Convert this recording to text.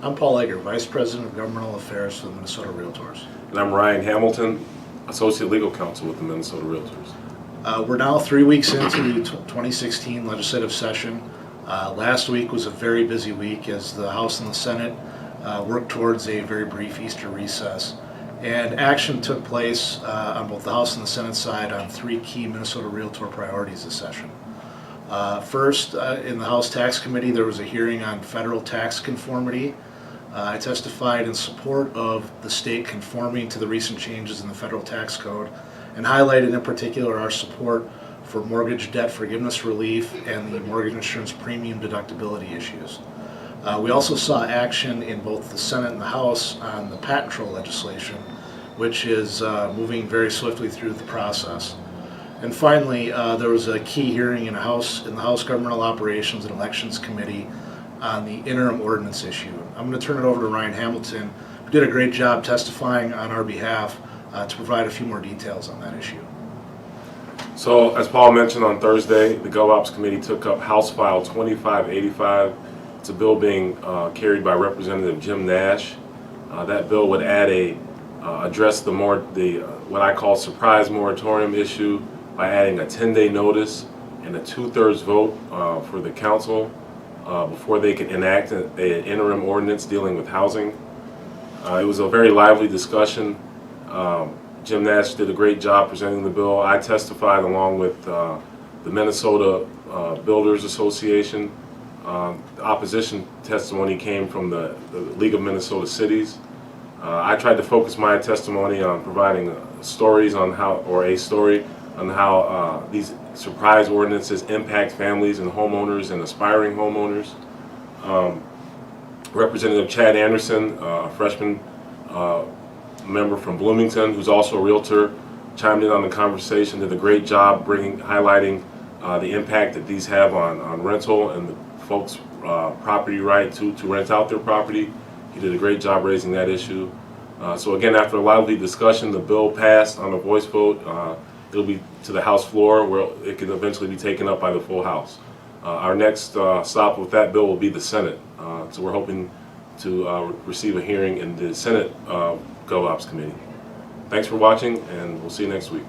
I'm Paul Egger, Vice President of Governmental Affairs for the Minnesota Realtors. And I'm Ryan Hamilton, Associate Legal Counsel with the Minnesota Realtors. We're now 3 weeks into the 2016 legislative session. Last week was a very busy week as the House and the Senate worked towards a very brief Easter recess. And action took place on both the House and the Senate side on 3 key Minnesota Realtor priorities this session. First, in the House Tax Committee, there was a hearing on federal tax conformity. I testified in support of the state conforming to the recent changes in the federal tax code and highlighted in particular our support for mortgage debt forgiveness relief and the mortgage insurance premium deductibility issues. We also saw action in both the Senate and the House on the patent troll legislation, which is moving very swiftly through the process. And finally, there was a key hearing in the House Governmental Operations and Elections Committee on the interim ordinance issue. I'm going to turn it over to Ryan Hamilton, who did a great job testifying on our behalf to provide a few more details on that issue. So, as Paul mentioned on Thursday, the GovOps Committee took up House File 2585. It's a bill being carried by Representative Jim Nash. That bill would address what I call surprise moratorium issue by adding a 10-day notice and a 2/3 vote for the council before they could enact an interim ordinance dealing with housing. It was a very lively discussion. Jim Nash did a great job presenting the bill. I testified along with the Minnesota Builders Association. The opposition testimony came from the League of Minnesota Cities. I tried to focus my testimony on providing stories on how these surprise ordinances impact families and homeowners and aspiring homeowners. Representative Chad Anderson, a freshman member from Bloomington, who's also a realtor, chimed in on the conversation, did a great job highlighting the impact that these have on rental and the folks' property right to rent out their property. He did a great job raising that issue. So again, after a lively discussion, the bill passed on a voice vote. It'll be to the House floor where it can eventually be taken up by the full House. Our next stop with that bill will be the Senate. So we're hoping to receive a hearing in the Senate GovOps Committee. Thanks for watching, and we'll see you next week.